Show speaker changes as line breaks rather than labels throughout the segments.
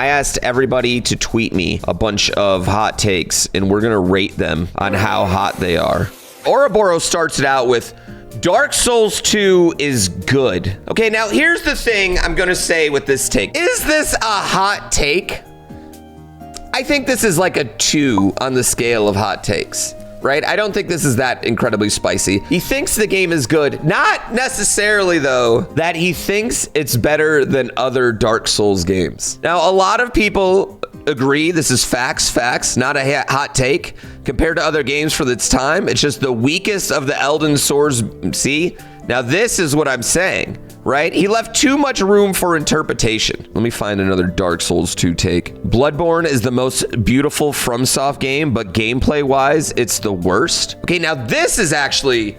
I asked everybody to tweet me a bunch of hot takes, and we're gonna rate them on how hot they are. Ouroboros starts it out with, Dark Souls 2 is good. Okay, now here's the thing I'm gonna say with this take. Is this a hot take? I think this is like a 2 on the scale of hot takes, right? I don't think this is that incredibly spicy. He thinks the game is good. Not necessarily, though, that he thinks it's better than other Dark Souls games. Now, a lot of people agree this is facts, not a hot take. Compared to other games for its time, it's just the weakest of the Elden Swords. See? Now, this is what I'm saying, right? He left too much room for interpretation. Let me find another Dark Souls 2 take. Bloodborne is the most beautiful FromSoft game, but gameplay-wise, it's the worst. Okay, now this is actually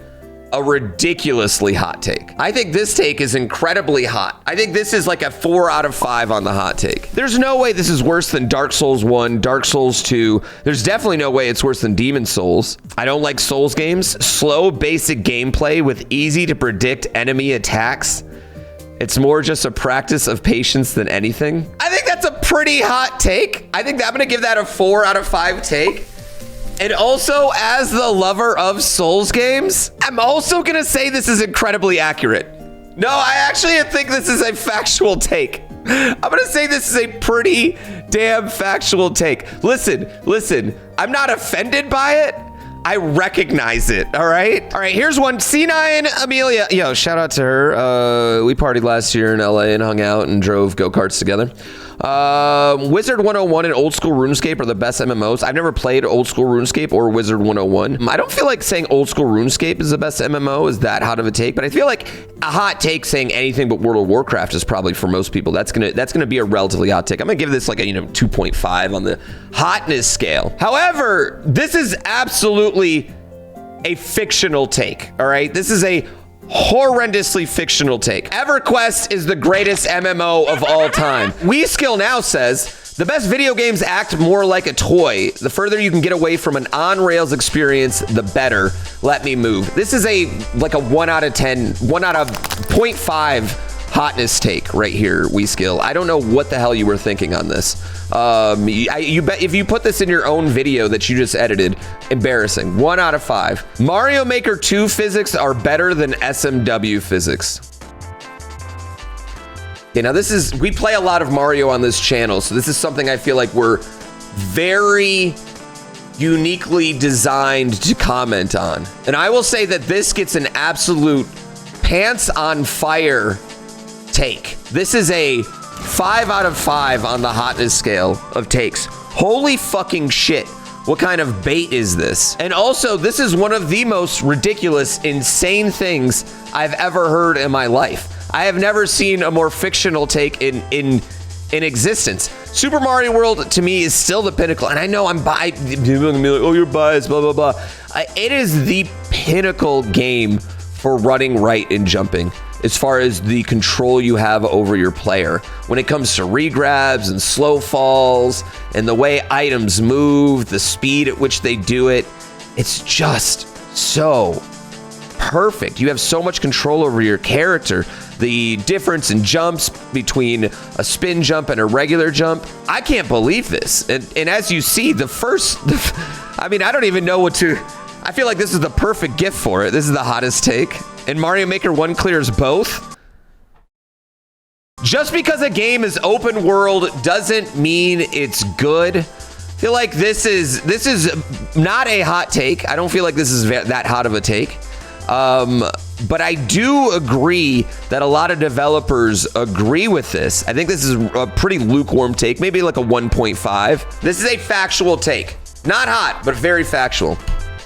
a ridiculously hot take. I think this take is incredibly hot. I think this is like a 4 out of 5 on the hot take. There's no way this is worse than Dark Souls 1, Dark Souls 2. There's definitely no way it's worse than Demon Souls. I don't like Souls games. Slow, basic gameplay with easy to predict enemy attacks. It's more just a practice of patience than anything. I think that's a pretty hot take. I think I'm gonna give that a 4 out of 5 take. And also, as the lover of Souls games, I'm also gonna say this is incredibly accurate. No, I actually think this is a factual take. I'm gonna say this is a pretty damn factual take. Listen, I'm not offended by it. I recognize it, all right? All right, here's one. C9 Amelia. Yo, shout out to her. We partied last year in LA and hung out and drove go-karts together. Wizard 101 and Old School RuneScape are the best MMOs. I've never played Old School RuneScape or Wizard 101. I don't feel like saying Old School RuneScape is the best MMO is that hot of a take, but I feel like a hot take saying anything but World of Warcraft is probably for most people. That's gonna be a relatively hot take. I'm gonna give this like a 2.5 on the hotness scale. However, this is absolutely a fictional take. All right, this is a horrendously fictional take. EverQuest is the greatest MMO of all time. WeSkill now says the best video games act more like a toy. The further you can get away from an on-rails experience, the better. Let me move. This is like a 1 out of 10, 1 out of 0.5 hotness take right here, WeSkill. I don't know what the hell you were thinking on this. You bet if you put this in your own video that you just edited, embarrassing. 1 out of 5. Mario Maker 2 physics are better than SMW physics. Okay, now we play a lot of Mario on this channel, so this is something I feel like we're very uniquely designed to comment on. And I will say that this gets an absolute pants on fire take. This is a 5 out of 5 on the hotness scale of takes. Holy fucking shit. What kind of bait is this? And also, this is one of the most ridiculous, insane things I've ever heard in my life. I have never seen a more fictional take in existence. Super Mario World, to me, is still the pinnacle. And I know I'm biased. Oh, you're biased, blah, blah, blah. It is the pinnacle game for running right and jumping, as far as the control you have over your player. When it comes to regrabs and slow falls and the way items move, the speed at which they do it, it's just so perfect. You have so much control over your character. The difference in jumps between a spin jump and a regular jump, I can't believe this. And as you see, I mean, I don't even know what to, I feel like this is the perfect gift for it. This is the hottest take. And Mario Maker 1 clears both. Just because a game is open world doesn't mean it's good. I feel like this is not a hot take. I don't feel like this is that hot of a take. But I do agree that a lot of developers agree with this. I think this is a pretty lukewarm take, maybe like a 1.5. This is a factual take. Not hot, but very factual.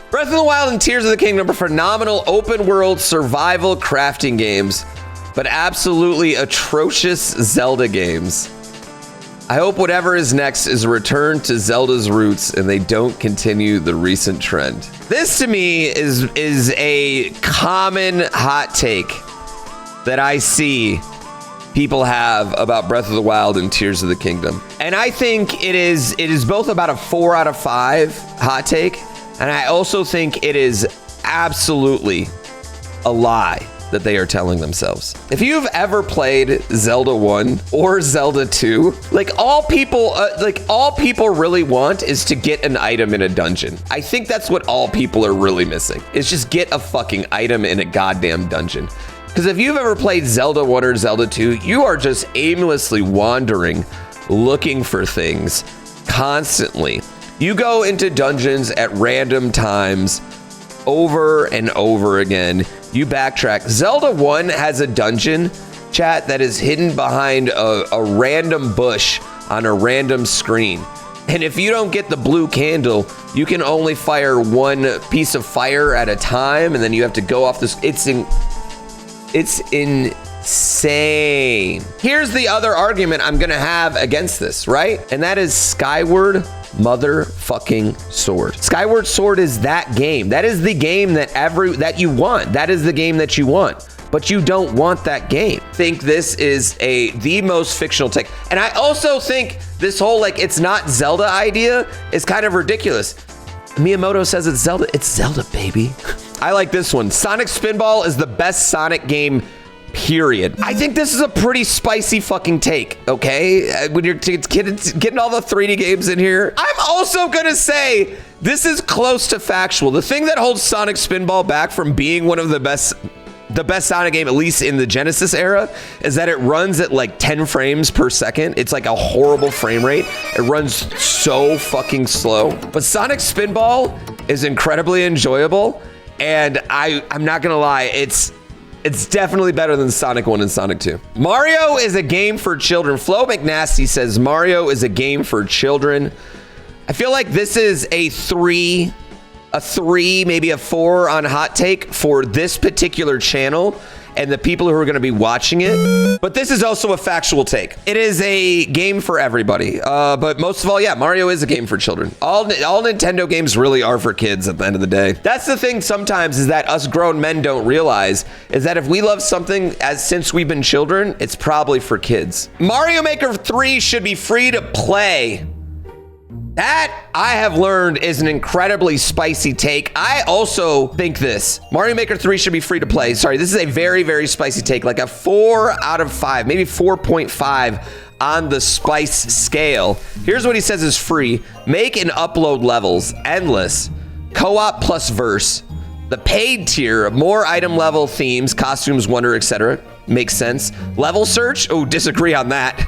Breath of the Wild and Tears of the Kingdom are phenomenal open world survival crafting games, but absolutely atrocious Zelda games. I hope whatever is next is a return to Zelda's roots and they don't continue the recent trend. This to me is a common hot take that I see people have about Breath of the Wild and Tears of the Kingdom. And I think it is both about a 4 out of 5 hot take, and I also think it is absolutely a lie. that they are telling themselves. If you've ever played Zelda 1 or Zelda 2, like all people really want is to get an item in a dungeon. I think that's what all people are really missing, is just get a fucking item in a goddamn dungeon. Because if you've ever played Zelda 1 or Zelda 2, you are just aimlessly wandering, looking for things constantly. You go into dungeons at random times over and over again. You backtrack. Zelda 1 has a dungeon, chat, that is hidden behind a random bush on a random screen. And if you don't get the blue candle, you can only fire one piece of fire at a time, and then you have to go off this. It's insane. Here's the other argument I'm gonna have against this, right? And that is Skyward motherfucking Sword. Skyward Sword is that game. That is the game that you want. That is the game that you want. But you don't want that game. I think this is the most fictional take. And I also think this whole it's not Zelda idea is kind of ridiculous. Miyamoto says it's Zelda. It's Zelda, baby. I like this one. Sonic Spinball is the best Sonic game, period. I think this is a pretty spicy fucking take, okay? When you're getting all the 3D games in here. I'm also gonna say this is close to factual. The thing that holds Sonic Spinball back from being one of the best Sonic game, at least in the Genesis era, is that it runs at 10 frames per second. It's like a horrible frame rate. It runs so fucking slow. But Sonic Spinball is incredibly enjoyable, and I'm not gonna lie, it's definitely better than Sonic 1 and Sonic 2. Mario is a game for children. Flo McNasty says Mario is a game for children. I feel like this is a three, maybe a 4 on hot take for this particular channel and the people who are going to be watching it. But this is also a factual take. It is a game for everybody. But most of all, yeah, Mario is a game for children. All Nintendo games really are for kids at the end of the day. That's the thing sometimes, is that us grown men don't realize, is that if we love something since we've been children, it's probably for kids. Mario Maker 3 should be free to play. That, I have learned, is an incredibly spicy take. I also think this. Mario Maker 3 should be free to play. Sorry, this is a very, very spicy take. Like a 4 out of 5, maybe 4.5 on the spice scale. Here's what he says is free. Make and upload levels, endless, co-op plus verse. The paid tier, more item level themes, costumes, wonder, etc. Makes sense. Level search? Oh, disagree on that.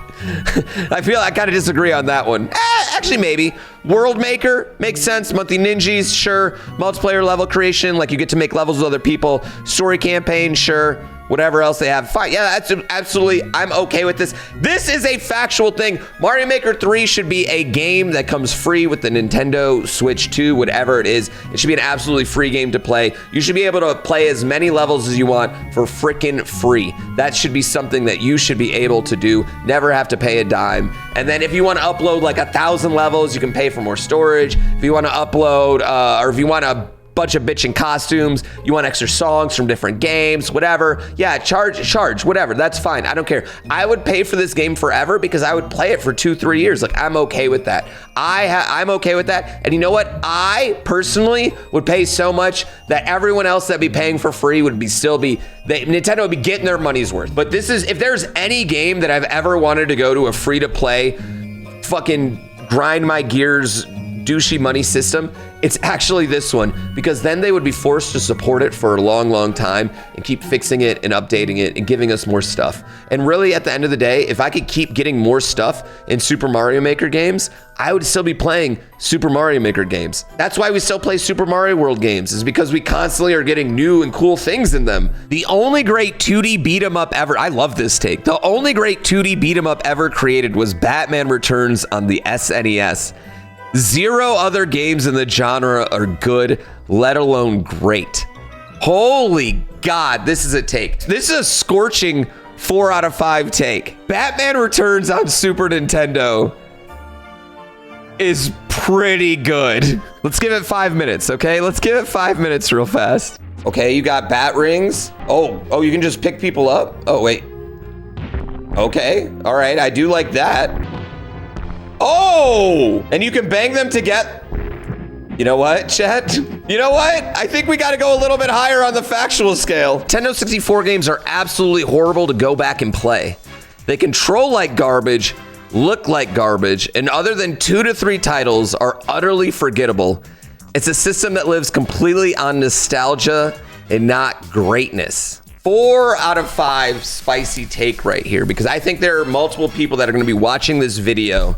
I feel I kind of disagree on that one. Actually, maybe. World Maker makes sense. Monthly ninjas, sure. Multiplayer level creation, like you get to make levels with other people. Story campaign, sure. Whatever else they have, fine. Yeah, that's absolutely, I'm okay with this. This is a factual thing. Mario Maker 3 should be a game that comes free with the Nintendo Switch 2, whatever it is. It should be an absolutely free game to play. You should be able to play as many levels as you want for freaking free. That should be something that you should be able to do. Never have to pay a dime. And then if you want to upload 1,000 levels, you can pay for more storage. If you want to upload, or if you want a bunch of bitchin' costumes, you want extra songs from different games, whatever, yeah, charge, whatever, that's fine. I don't care. I would pay for this game forever because I would play it for 2-3 years. I'm okay with that. I'm okay with that. And you know what? I personally would pay so much that everyone else that'd be paying for free would Nintendo would be getting their money's worth. But this is, if there's any game that I've ever wanted to go to a free to play, fucking grind my gears, douchey money system, it's actually this one, because then they would be forced to support it for a long, long time and keep fixing it and updating it and giving us more stuff. And really, at the end of the day, if I could keep getting more stuff in Super Mario Maker games, I would still be playing Super Mario Maker games. That's why we still play Super Mario World games, is because we constantly are getting new and cool things in them. The only great 2D beat 'em up ever, I love this take. The only great 2D beat 'em up ever created was Batman Returns on the SNES. Zero other games in the genre are good, let alone great. Holy God, this is a take. This is a scorching 4 out of 5 take. Batman Returns on Super Nintendo is pretty good. Let's give it 5 minutes, okay? Let's give it 5 minutes real fast. Okay, you got bat rings. Oh, you can just pick people up? Oh, wait. Okay, all right, I do like that. Oh, and you can bang them together. You know what, chat? You know what? I think we got to go a little bit higher on the factual scale. Nintendo 64 games are absolutely horrible to go back and play. They control like garbage, look like garbage, and other than 2 to 3 titles are utterly forgettable. It's a system that lives completely on nostalgia and not greatness. 4 out of 5 spicy take right here, because I think there are multiple people that are going to be watching this video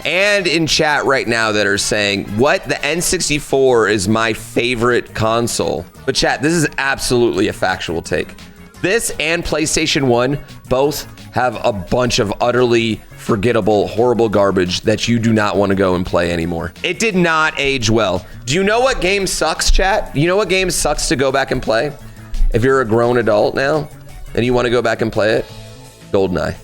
and in chat right now that are saying, what, the N64 is my favorite console. But chat, this is absolutely a factual take. This and PlayStation 1 both have a bunch of utterly forgettable, horrible garbage that you do not want to go and play anymore. It did not age well. Do you know what game sucks, chat? You know what game sucks to go back and play? If you're a grown adult now and you want to go back and play it, GoldenEye.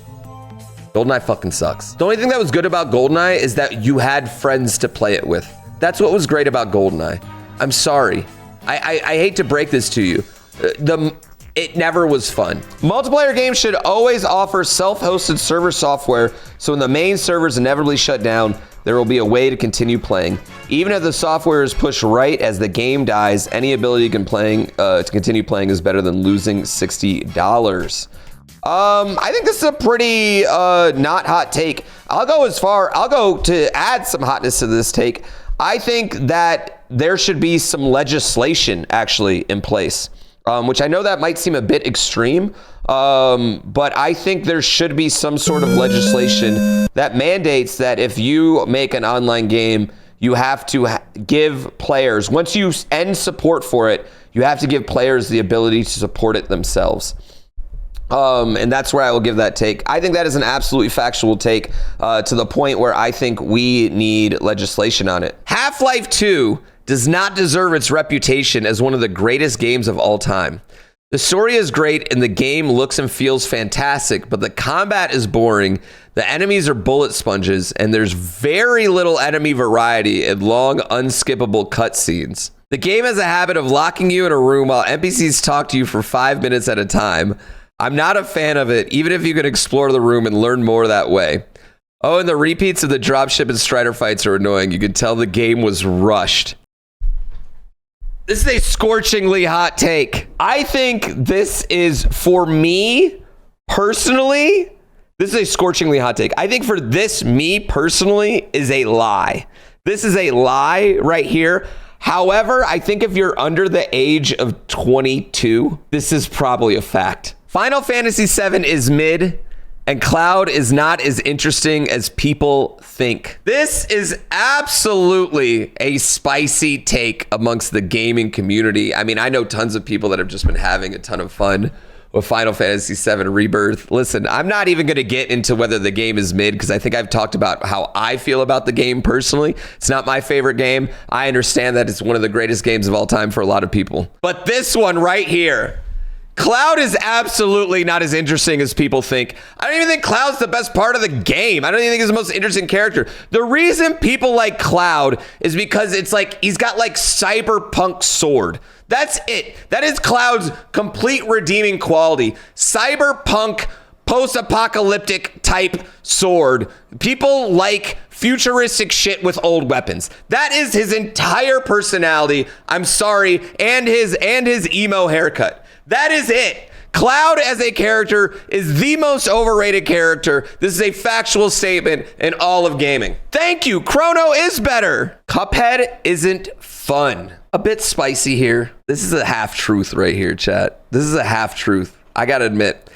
GoldenEye fucking sucks. The only thing that was good about GoldenEye is that you had friends to play it with. That's what was great about GoldenEye. I'm sorry. I hate to break this to you. It never was fun. Multiplayer games should always offer self-hosted server software, so when the main servers inevitably shut down, there will be a way to continue playing. Even if the software is pushed right as the game dies, any ability to continue playing is better than losing $60. I think this is a pretty not hot take. I'll go to add some hotness to this take. I think that there should be some legislation actually in place, which I know that might seem a bit extreme, but I think there should be some sort of legislation that mandates that if you make an online game, you have to give players, once you end support for it, you have to give players the ability to support it themselves. And that's where I will give that take. I think that is an absolutely factual take to the point where I think we need legislation on it. Half-Life 2 does not deserve its reputation as one of the greatest games of all time. The story is great and the game looks and feels fantastic, but the combat is boring, the enemies are bullet sponges, and there's very little enemy variety and long, unskippable cutscenes. The game has a habit of locking you in a room while NPCs talk to you for 5 minutes at a time. I'm not a fan of it, even if you can explore the room and learn more that way. Oh, and the repeats of the dropship and Strider fights are annoying. You can tell the game was rushed. This is a scorchingly hot take. I think this is, for me, personally, this is a scorchingly hot take. I think for this, me personally, is a lie. This is a lie right here. However, I think if you're under the age of 22, this is probably a fact. Final Fantasy VII is mid, and Cloud is not as interesting as people think. This is absolutely a spicy take amongst the gaming community. I mean, I know tons of people that have just been having a ton of fun with Final Fantasy VII Rebirth. Listen, I'm not even going to get into whether the game is mid, because I think I've talked about how I feel about the game personally. It's not my favorite game. I understand that it's one of the greatest games of all time for a lot of people. But this one right here, Cloud is absolutely not as interesting as people think. I don't even think Cloud's the best part of the game. I don't even think he's the most interesting character. The reason people like Cloud is because it's like he's got like cyberpunk sword. That's it. That is Cloud's complete redeeming quality. Cyberpunk post-apocalyptic type sword. People like futuristic shit with old weapons. That is his entire personality. I'm sorry. And his emo haircut. That is it. Cloud as a character is the most overrated character. This is a factual statement in all of gaming. Thank you. Chrono is better. Cuphead isn't fun. A bit spicy here. This is a half truth right here, chat. This is a half truth. I gotta admit.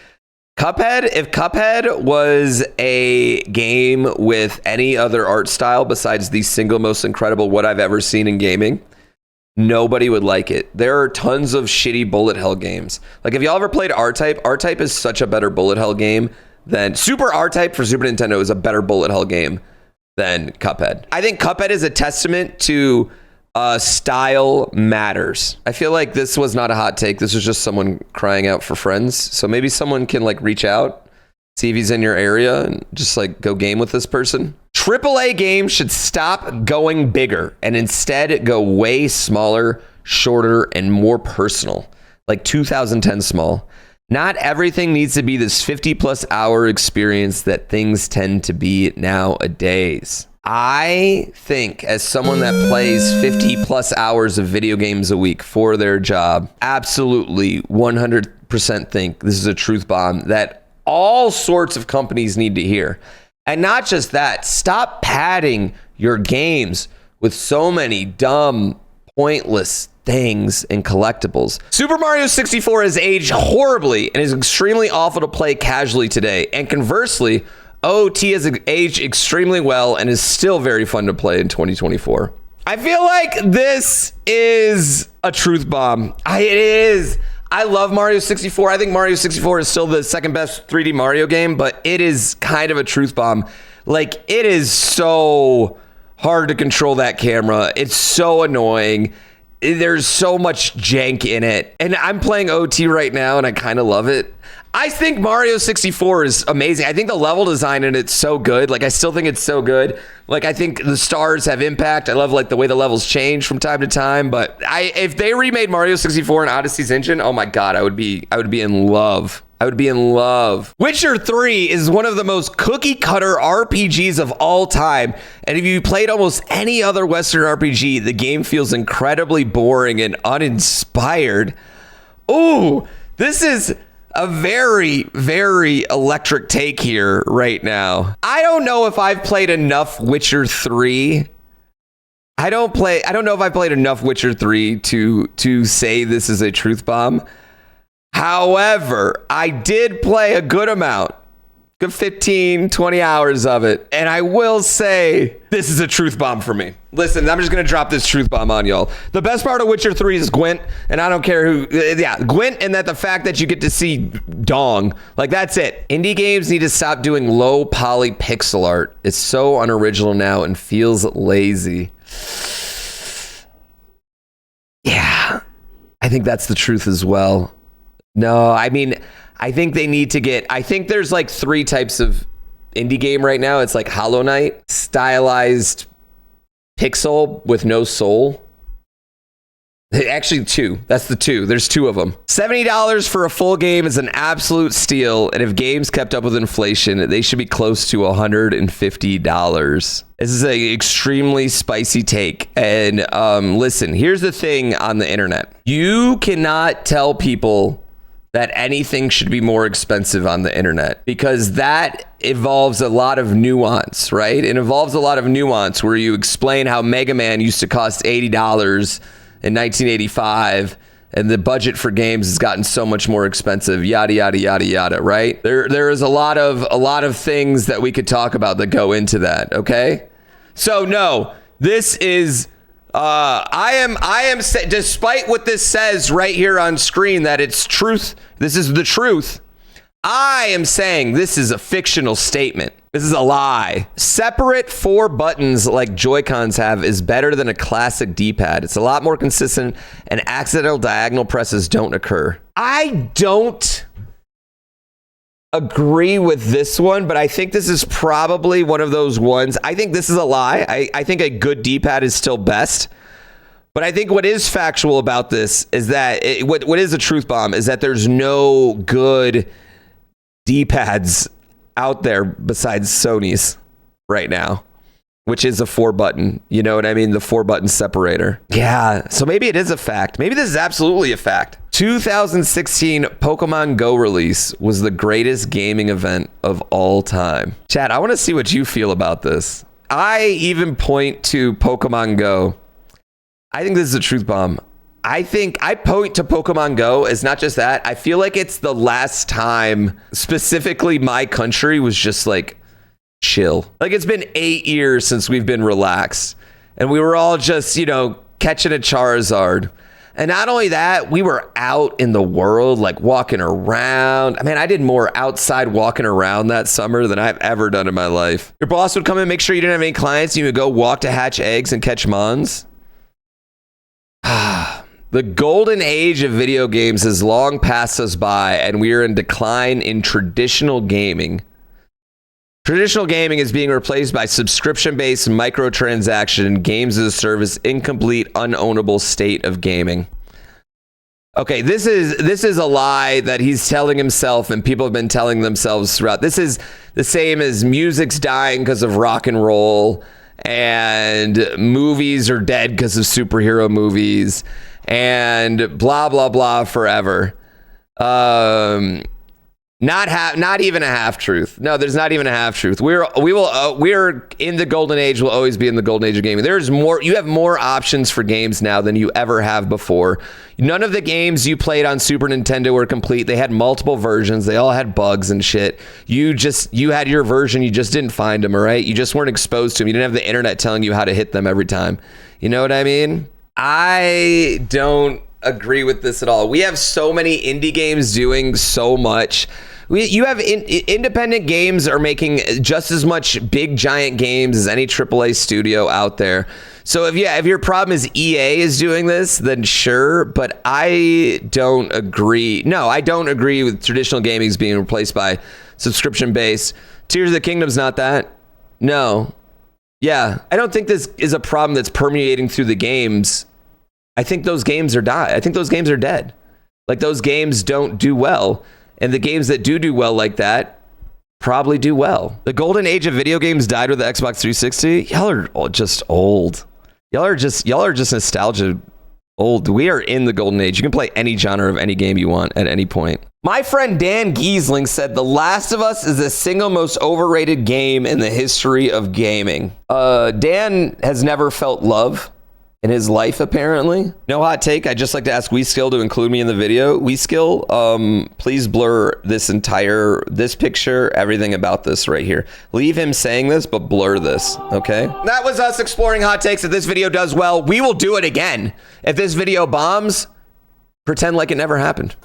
Cuphead, if Cuphead was a game with any other art style besides the single most incredible what I've ever seen in gaming, nobody would like it. There are tons of shitty bullet hell games. Like, if y'all ever played R-Type, R-Type is such a better bullet hell game than Super R-Type for Super Nintendo is a better bullet hell game than Cuphead. I think Cuphead is a testament to style matters. I feel like this was not a hot take. This was just someone crying out for friends. So maybe someone can like reach out, see if he's in your area and just like go game with this person. AAA games should stop going bigger and instead go way smaller, shorter, and more personal, like 2010 small. Not everything needs to be this 50+ hour experience that things tend to be nowadays. I think as someone that plays 50 plus hours of video games a week for their job, absolutely 100% think this is a truth bomb that all sorts of companies need to hear. And not just that, stop padding your games with so many dumb, pointless things and collectibles. Super Mario 64 has aged horribly and is extremely awful to play casually today. And conversely, OT has aged extremely well and is still very fun to play in 2024. I feel like this is a truth bomb. It is. I love Mario 64. I think Mario 64 is still the second best 3D Mario game, but it is kind of a truth bomb. Like, it is so hard to control that camera. It's so annoying. There's so much jank in it. And I'm playing OT right now, and I kind of love it. I think Mario 64 is amazing. I think the level design in it's so good. Like, I still think it's so good. Like, I think the stars have impact. I love, like, the way the levels change from time to time. But if they remade Mario 64 in Odyssey's engine, oh my God, I would be in love. I would be in love. Witcher 3 is one of the most cookie cutter RPGs of all time. And if you played almost any other Western RPG, the game feels incredibly boring and uninspired. Ooh, this is a very, very electric take here right now. I don't know if I've played enough Witcher 3. I don't know if I played enough Witcher 3 to say this is a truth bomb. However, I did play a good amount, good 15, 20 hours of it. And I will say this is a truth bomb for me. Listen, I'm just going to drop this truth bomb on y'all. The best part of Witcher 3 is Gwent. And I don't care who, Gwent, and that the fact that you get to see Dong, like, that's it. Indie games need to stop doing low poly pixel art. It's so unoriginal now and feels lazy. Yeah, I think that's the truth as well. No, I mean, I think they need to get, I think there's like 3 types of indie game right now. It's like Hollow Knight, stylized pixel with no soul. Actually 2. That's the 2. There's 2 of them. $70 for a full game is an absolute steal. And if games kept up with inflation, they should be close to $150. This is an extremely spicy take. And listen, here's the thing on the internet. You cannot tell people that anything should be more expensive on the internet, because that involves a lot of nuance, right? It involves a lot of nuance where you explain how Mega Man used to cost $80 in 1985 and the budget for games has gotten so much more expensive, yada, yada, yada, yada, right? There is a lot of things that we could talk about that go into that, okay? So no, this is... I am despite what this says right here on screen that it's truth, this is the truth. I am saying this is a fictional statement. This is a lie. Separate 4 buttons like Joy-Cons have is better than a classic D-pad. It's a lot more consistent and accidental diagonal presses don't occur. I don't agree with this one, but I think this is probably one of those ones. I think this is a lie. I think a good D-pad is still best. But I think what is factual about this is that what is a truth bomb is that there's no good D-pads out there besides Sony's right now, which is a 4-button. You know what I mean? The 4-button separator. Yeah. So maybe it is a fact. Maybe this is absolutely a fact. 2016 Pokemon Go release was the greatest gaming event of all time. Chad, I want to see what you feel about this. I even point to Pokemon Go. I think this is a truth bomb. I think I point to Pokemon Go as not just that. I feel like it's the last time specifically my country was just like chill. Like, it's been 8 years since we've been relaxed and we were all just, catching a Charizard. And not only that, we were out in the world, like walking around. I mean, I did more outside walking around that summer than I've ever done in my life. Your boss would come in, make sure you didn't have any clients. You would go walk to hatch eggs and catch mons. The golden age of video games has long passed us by, and we are in decline in traditional gaming. Traditional gaming is being replaced by subscription-based microtransaction games as a service, incomplete, unownable state of gaming. Okay, this is a lie that he's telling himself and people have been telling themselves throughout. This is the same as music's dying because of rock and roll and movies are dead because of superhero movies, and blah blah blah forever. Not even a half truth. No, there's not even a half truth. We're in the golden age. We'll always be in the golden age of gaming. There's more. You have more options for games now than you ever have before. None of the games you played on Super Nintendo were complete. They had multiple versions. They all had bugs and shit. You had your version. You just didn't find them. All right. You just weren't exposed to them. You didn't have the internet telling you how to hit them every time. You know what I mean? I don't agree with this at all. We have so many indie games doing so much. You have independent games are making just as much big giant games as any AAA studio out there. So if your problem is EA is doing this, then sure. But I don't agree. No, I don't agree with traditional gaming being replaced by subscription based. Tears of the Kingdom's not that. No. Yeah, I don't think this is a problem that's permeating through the games. I think those games are I think those games are dead. Like those games don't do well. And the games that do well like that probably do well. The golden age of video games died with the Xbox 360. Y'all are just old. Y'all are just nostalgia old. We are in the golden age. You can play any genre of any game you want at any point. My friend Dan Giesling said The Last of Us is the single most overrated game in the history of gaming. Dan has never felt love in his life, apparently. No hot take. I'd just like to ask WeSkill to include me in the video. WeSkill, please blur this picture, everything about this right here. Leave him saying this, but blur this, okay? That was us exploring hot takes. If this video does well, we will do it again. If this video bombs, pretend like it never happened.